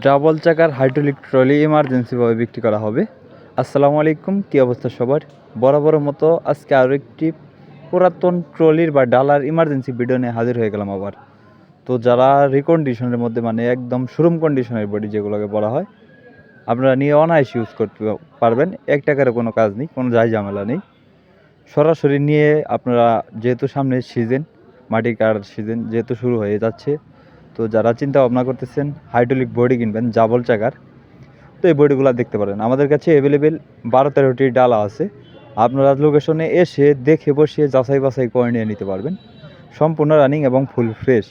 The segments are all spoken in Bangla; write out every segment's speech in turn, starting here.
ডাবল চাকার হাইড্রোলিক ট্রলি ইমার্জেন্সিভাবে বিক্রি করা হবে। আসসালামু আলাইকুম, কী অবস্থা সবার? বরাবর মতো আজকে আরও একটি পুরাতন ট্রলির বা ডালার ইমার্জেন্সি ভিডিও নিয়ে হাজির হয়ে গেলাম আবার। তো যারা রিকন্ডিশনের মধ্যে মানে একদম শোরুম কন্ডিশনের বডি যেগুলোকে বলা হয়, আপনারা নিয়ে অনায়াস ইউজ করতে পারবেন। 1 টাকারও কোনো কাজ নেই, কোনো ঝামেলা নেই। সরাসরি নিয়ে আপনারা, যেহেতু সামনে সিজন, মাটি কাটার সিজন যেহেতু শুরু হয়ে যাচ্ছে, তো যারা চিন্তা ভাবনা করতেছেন হাইড্রোলিক বডি কিনবেন ডাবল চাকার, তো এই বডিগুলো দেখতে পারেন। আমাদের কাছে অ্যাভেলেবেল 12-13টি ডালা আছে। আপনারা লোকেশনে এসে দেখে বসিয়ে যাচাই বাছাই করে নিয়ে নিতে পারবেন। সম্পূর্ণ রানিং এবং ফুল ফ্রেশ।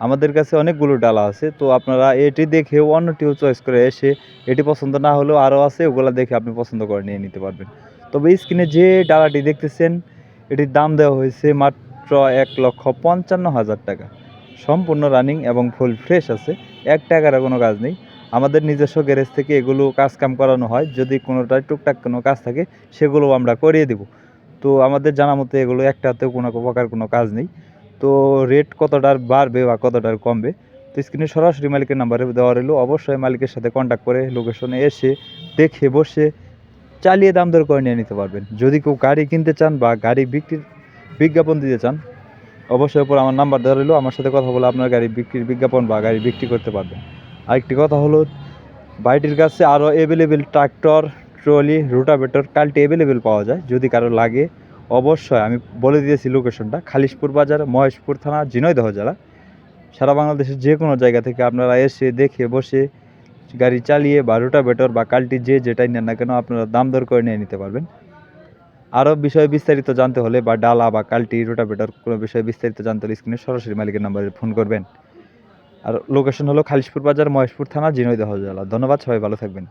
আমাদের কাছে অনেকগুলো ডালা আছে, তো আপনারা এটি দেখেও অন্যটিও চয়েস করে এসে, এটি পছন্দ না হলেও আরও আছে, ওগুলো দেখে আপনি পছন্দ করে নিয়ে নিতে পারবেন। তবে স্ক্রিনে যে ডালাটি দেখতেছেন, এটির দাম দেওয়া হয়েছে মাত্র 1,55,000 টাকা। সম্পূর্ণ রানিং এবং ফুল ফ্রেশ আছে, 1 টাকারও কোনো কাজ নেই। আমাদের নিজস্ব গ্যারেজ থেকে এগুলো কাজকাম করানো হয়। যদি কোনোটায় টুকটাক কোনো কাজ থাকে, সেগুলোও আমরা করিয়ে দেব। তো আমাদের জানা মতে এগুলো একটাতেও কোনো প্রকার কোনো কাজ নেই। তো রেট কতটার বাড়বে বা কতটার কমবে, তো স্ক্রিনে সরাসরি মালিকের নাম্বারে দেওয়া রইল। অবশ্যই মালিকের সাথে কন্ট্যাক্ট করে লোকেশনে এসে দেখে বসে চালিয়ে দাম দর করে নিয়ে নিতে পারবেন। যদি কেউ গাড়ি কিনতে চান বা গাড়ি বিক্রির বিজ্ঞাপন দিতে চান, অবশ্যই ওপর আমার নাম্বার দেওয়া রইল। আমার সাথে কথা বলে আপনার গাড়ি বিক্রির বিজ্ঞাপন বা গাড়ি বিক্রি করতে পারবেন। আরেকটি কথা হলো, ভাইটির কাছে আরও available tractor, trolley, rotavator, culti available পাওয়া যায়। যদি কারো লাগে, অবশ্যই আমি বলে দিয়েছি লোকেশনটা, খালিশপুর বাজার, মহেশপুর থানা, ঝিনাইদহ জেলা। সারা বাংলাদেশের যে কোনো জায়গা থেকে আপনারা এসে দেখে বসে গাড়ি চালিয়ে বা রোটাভেটর বা কাল্টি যে যেটাই নেন না কেন, আপনারা দাম দর করে নিয়ে নিতে পারবেন। আরও বিষয়ে বিস্তারিত জানতে হলে বা ডালা বা কাল্টি, রোটাভেটর কোনো বিষয়ে বিস্তারিত জানতে হলে স্ক্রিনে সরাসরি মালিকের নাম্বারে ফোন করবেন। আর লোকেশন হলো খালিশপুর বাজার, মহেশপুর থানা, ঝিনাইদহ জেলা। ধন্যবাদ, সবাই ভালো থাকবেন।